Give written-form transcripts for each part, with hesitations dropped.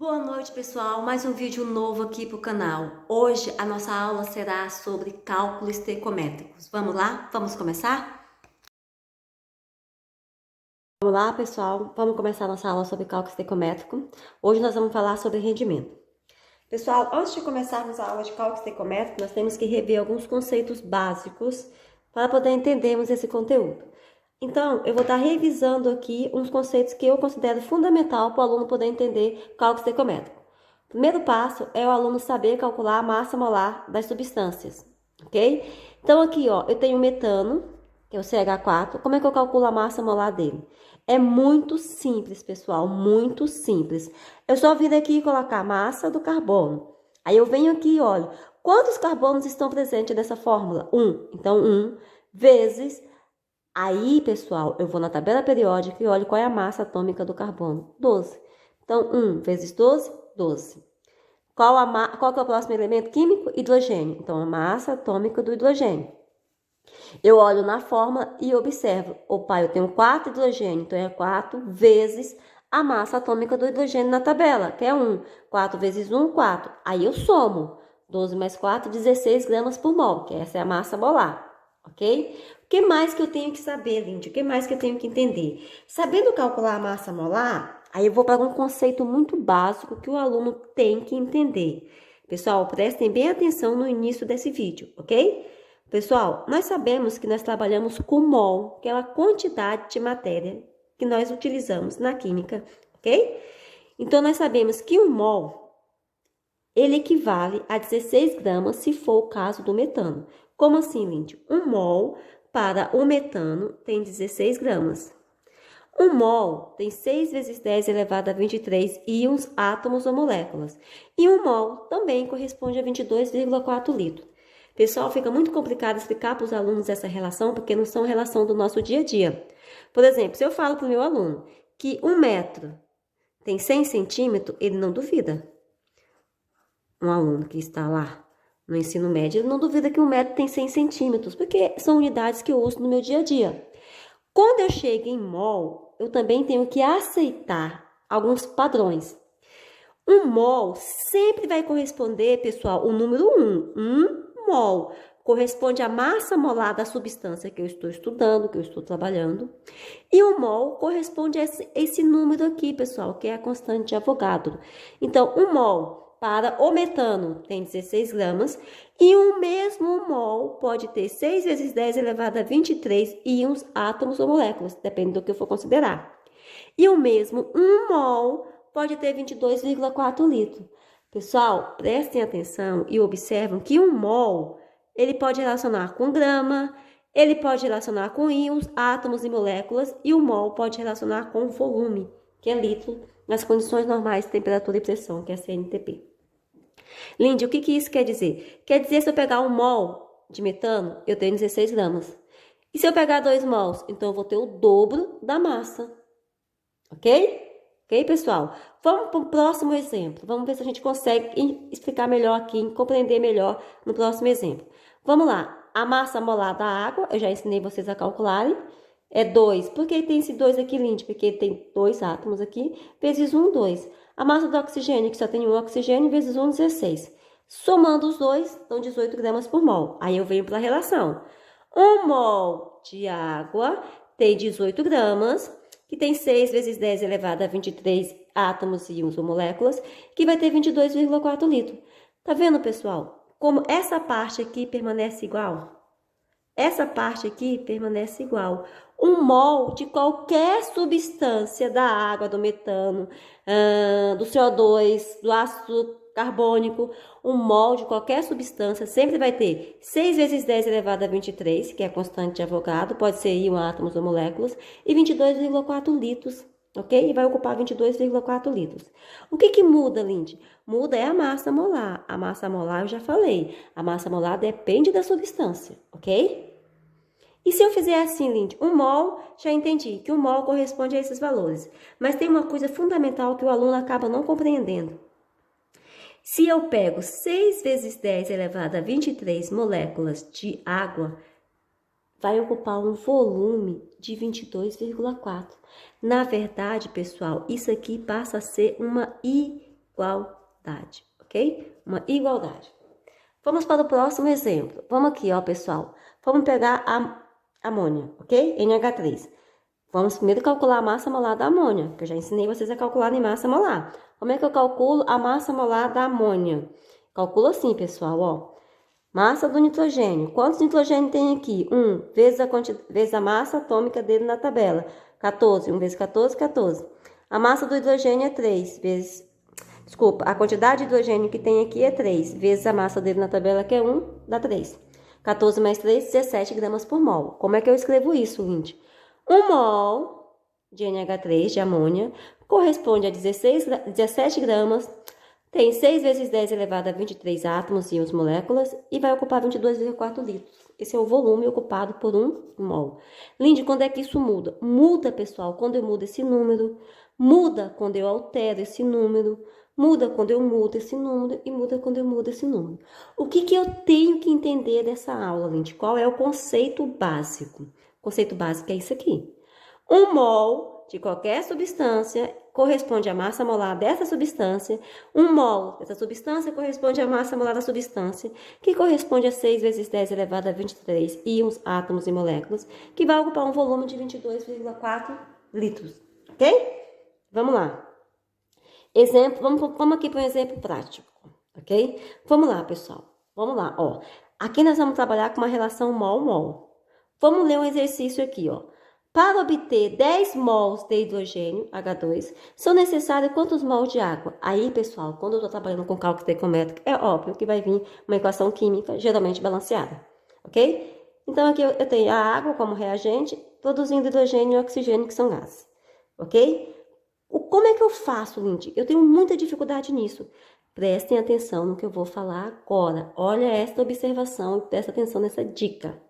Boa noite, pessoal. Mais um vídeo novo aqui para o canal. Hoje a nossa aula será sobre cálculos trigonométricos. Vamos lá? Vamos começar? Vamos lá, pessoal. Vamos começar a nossa aula sobre cálculos trigonométricos. Hoje nós vamos falar sobre rendimento. Pessoal, antes de começarmos a aula de cálculos trigonométricos, nós temos que rever alguns conceitos básicos para poder entendermos esse conteúdo. Então, eu vou estar revisando aqui uns conceitos que eu considero fundamental para o aluno poder entender cálculos trigonométricos. O primeiro passo é o aluno saber calcular a massa molar das substâncias, ok? Então, aqui, ó, eu tenho o metano, que é o CH4. Como é que eu calculo a massa molar dele? É muito simples, pessoal, muito simples. Eu só vir aqui e colocar a massa do carbono. Aí eu venho aqui e olho, quantos carbonos estão presentes nessa fórmula? 1. Então, 1 vezes... Aí, pessoal, eu vou na tabela periódica e olho qual é a massa atômica do carbono. 12. Então, 1 vezes 12, 12. Qual que é o próximo elemento químico? Hidrogênio. Então, a massa atômica do hidrogênio. Eu olho na fórmula e observo. Opa, eu tenho 4 hidrogênio, então é 4 vezes a massa atômica do hidrogênio na tabela, que é 1. 4 vezes 1, 4. Aí eu somo. 12 mais 4, 16 gramas por mol, que essa é a massa molar, ok? O que mais que eu tenho que saber, Lindy? O que mais que eu tenho que entender? Sabendo calcular a massa molar, aí eu vou para um conceito muito básico que o aluno tem que entender. Pessoal, prestem bem atenção no início desse vídeo, ok? Pessoal, nós sabemos que nós trabalhamos com mol, que é a quantidade de matéria que nós utilizamos na química, ok? Então, nós sabemos que um mol, ele equivale a 16 gramas se for o caso do metano. Como assim, Lindy? Um mol para o metano tem 16 gramas. Um mol tem 6 vezes 10 elevado a 23 íons, átomos ou moléculas. E um mol também corresponde a 22,4 litros. Pessoal, fica muito complicado explicar para os alunos essa relação, porque não são relação do nosso dia a dia. Por exemplo, se eu falo para o meu aluno que 1 metro tem 100 centímetros, ele não duvida. Um aluno que está lá no ensino médio, ele não duvida que 1 metro tem 100 centímetros, porque são unidades que eu uso no meu dia a dia. Quando eu chego em mol, eu também tenho que aceitar alguns padrões. Um mol sempre vai corresponder, pessoal, o número 1. 1 mol corresponde à massa molar da substância que eu estou estudando, que eu estou trabalhando. E um mol corresponde a esse número aqui, pessoal, que é a constante de Avogadro. Então, 1 mol para o metano tem 16 gramas. E o mesmo mol pode ter 6 vezes 10 elevado a 23 íons, átomos ou moléculas, depende do que eu for considerar. E o mesmo 1 mol pode ter 22,4 litros. Pessoal, prestem atenção e observam que 1 mol, ele pode relacionar com grama, ele pode relacionar com íons, átomos e moléculas, e o mol pode relacionar com volume, que é litro, nas condições normais de temperatura e pressão, que é CNTP. Lindy, o que isso quer dizer? Quer dizer, se eu pegar 1 mol de metano, eu tenho 16 gramas. E se eu pegar 2 mols, então eu vou ter o dobro da massa. Ok? Ok, pessoal? Vamos para o próximo exemplo. Vamos ver se a gente consegue explicar melhor aqui, compreender melhor no próximo exemplo. Vamos lá. A massa molar da água, eu já ensinei vocês a calcularem, é 2. Por que tem esse 2 aqui, Lindy? Porque tem 2 átomos aqui, vezes 1, 2. A massa do oxigênio, que só tem 1 oxigênio, vezes 1, 16. Somando os dois, dão 18 gramas por mol. Aí eu venho para a relação. 1 mol de água tem 18 gramas, que tem 6 vezes 10 elevado a 23 átomos, íons ou moléculas, que vai ter 22,4 litros. Tá vendo, pessoal? Como essa parte aqui permanece igual? Essa parte aqui permanece igual. 1 mol de qualquer substância da água, do metano, do CO2, do ácido carbônico, 1 mol de qualquer substância sempre vai ter 6 vezes 10 elevado a 23, que é a constante de Avogadro, pode ser íon, átomos ou moléculas, e 22,4 litros, ok? E vai ocupar 22,4 litros. O que muda, Lindy? Muda é a massa molar. A massa molar eu já falei. A massa molar depende da substância, ok? E se eu fizer assim, Lindy, 1 mol, já entendi que 1 mol corresponde a esses valores. Mas tem uma coisa fundamental que o aluno acaba não compreendendo. Se eu pego 6 vezes 10 elevado a 23 moléculas de água, vai ocupar um volume de 22,4. Na verdade, pessoal, isso aqui passa a ser uma igualdade, ok? Uma igualdade. Vamos para o próximo exemplo. Vamos aqui, ó, pessoal. Vamos pegar a amônia, ok? NH3. Vamos primeiro calcular a massa molar da amônia, que eu já ensinei vocês a calcular em massa molar. Como é que eu calculo a massa molar da amônia? Calculo assim, pessoal, ó. Massa do nitrogênio. Quantos nitrogênio tem aqui? 1 vezes a massa atômica dele na tabela. 14. 1 vezes 14, 14. A massa do hidrogênio é 3 vezes... Desculpa, a quantidade de hidrogênio que tem aqui é 3 vezes a massa dele na tabela, que é 1, dá 3. 14 mais 3, 17 gramas por mol. Como é que eu escrevo isso, gente? 1 mol de NH3, de amônia, corresponde a 17 gramas, tem 6 vezes 10 elevado a 23 átomos, íons, moléculas, e vai ocupar 22,4 litros. Esse é o volume ocupado por 1 mol. Lindy, quando é que isso muda? Muda, pessoal, quando eu mudo esse número, muda quando eu altero esse número, muda quando eu mudo esse número e muda quando eu mudo esse número. O que eu tenho que entender dessa aula, Lindy? Qual é o conceito básico? O conceito básico é isso aqui. 1 mol de qualquer substância corresponde à massa molar dessa substância. 1 mol dessa substância corresponde à massa molar da substância, que corresponde a 6 vezes 10 elevado a 23 íons, átomos e moléculas, que vai ocupar um volume de 22,4 litros. Ok? Vamos lá. Exemplo, vamos aqui para um exemplo prático, ok? Vamos lá, pessoal. Vamos lá, ó. Aqui nós vamos trabalhar com uma relação mol-mol. Vamos ler um exercício aqui, ó. Para obter 10 mols de hidrogênio, H2, são necessários quantos mols de água? Aí, pessoal, quando eu estou trabalhando com cálculo estequiométrico, é óbvio que vai vir uma equação química geralmente balanceada, ok? Então, aqui eu tenho a água como reagente, produzindo hidrogênio e oxigênio, que são gases, ok? Como é que eu faço, Lindy? Eu tenho muita dificuldade nisso. Prestem atenção no que eu vou falar agora. Olha esta observação e presta atenção nessa dica.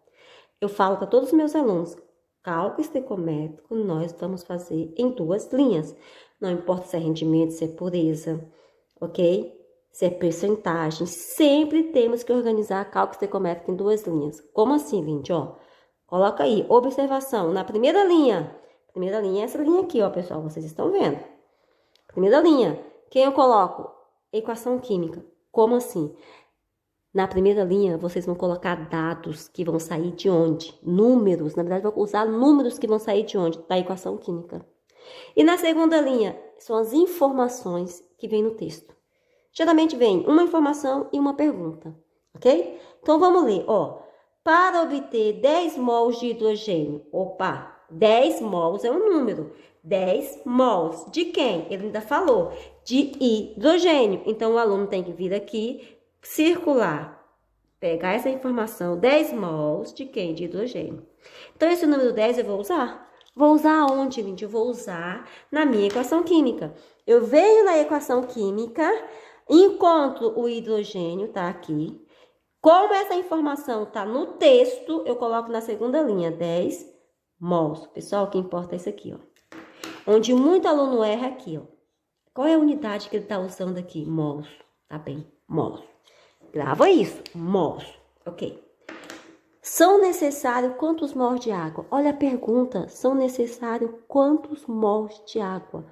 Eu falo para todos os meus alunos, cálculo estequiométrico nós vamos fazer em 2 linhas. Não importa se é rendimento, se é pureza, ok? Se é percentagem. Sempre temos que organizar cálculo estequiométrico em 2 linhas. Como assim, Lindy? Ó, coloca aí, observação. Na primeira linha é essa linha aqui, ó, pessoal. Vocês estão vendo? Primeira linha. Quem eu coloco? Equação química. Como assim? Na primeira linha, vocês vão colocar dados que vão sair de onde? Números. Na verdade, vou usar números que vão sair de onde? Da equação química. E na segunda linha, são as informações que vêm no texto. Geralmente vem uma informação e uma pergunta, ok? Então, vamos ler, ó. Para obter 10 mols de hidrogênio, opa, 10 mols é um número. 10 mols de quem? Ele ainda falou, de hidrogênio. Então, o aluno tem que vir aqui, circular, pegar essa informação, 10 mols de quem? De hidrogênio. Então, esse número 10 eu vou usar. Vou usar aonde, gente? Eu vou usar na minha equação química. Eu venho na equação química, encontro o hidrogênio, tá aqui. Como essa informação tá no texto, eu coloco na segunda linha, 10 mols. Pessoal, o que importa é isso aqui, ó. Onde muito aluno erra aqui, ó. Qual é a unidade que ele tá usando aqui? Mols. Tá bem, mols. Grava isso, mols. Ok. São necessários quantos mols de água? Olha a pergunta. São necessários quantos mols de água?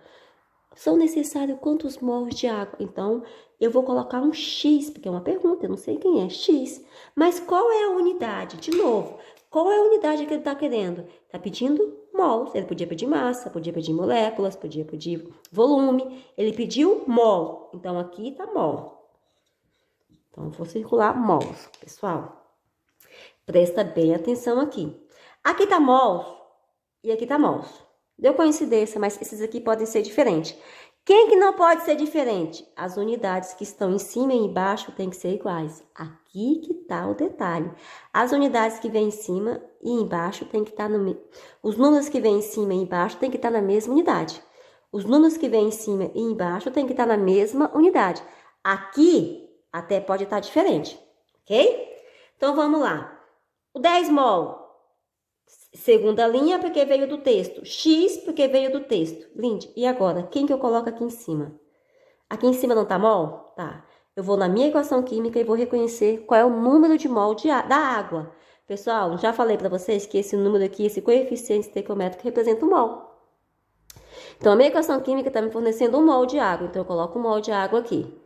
São necessários quantos mols de água? Então, eu vou colocar um X, porque é uma pergunta, eu não sei quem é, X. Mas qual é a unidade? De novo, qual é a unidade que ele está querendo? Está pedindo mols. Ele podia pedir massa, podia pedir moléculas, podia pedir volume. Ele pediu mol. Então, aqui está mol. Então, eu vou circular mols, pessoal. Presta bem atenção aqui. Aqui está mols e aqui está mols. Deu coincidência, mas esses aqui podem ser diferentes. Quem que não pode ser diferente? As unidades que estão em cima e embaixo têm que ser iguais. Aqui que está o detalhe. As unidades que vêm em cima e embaixo têm que estar no... Os números que vêm em cima e embaixo têm que estar na mesma unidade. Os números que vêm em cima e embaixo têm que estar na mesma unidade. Aqui até pode estar diferente, ok? Então, vamos lá. O 10 mol, segunda linha, porque veio do texto. X, porque veio do texto. Lindy, e agora? Quem que eu coloco aqui em cima? Aqui em cima não tá mol? Tá. Eu vou na minha equação química e vou reconhecer qual é o número de mol da água. Pessoal, já falei para vocês que esse número aqui, esse coeficiente estequiométrico, representa o mol. Então, a minha equação química está me fornecendo 1 mol de água. Então, eu coloco 1 mol de água aqui.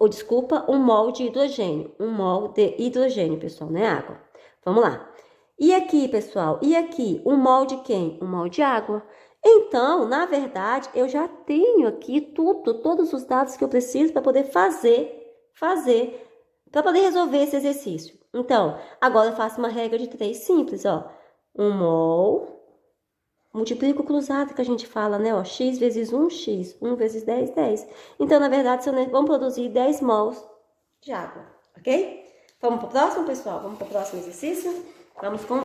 Desculpa, 1 mol de hidrogênio. 1 mol de hidrogênio, pessoal, não é água. Vamos lá. E aqui, pessoal? E aqui? 1 mol de quem? 1 mol de água. Então, na verdade, eu já tenho aqui todos os dados que eu preciso para poder para poder resolver esse exercício. Então, agora eu faço uma regra de 3 simples, ó. 1 mol, multiplico cruzado que a gente fala, né, ó, x vezes 1, x, 1 vezes 10, 10. Então, na verdade, vamos produzir 10 mols de água, ok? Vamos pro próximo, pessoal? Vamos pro próximo exercício? Vamos com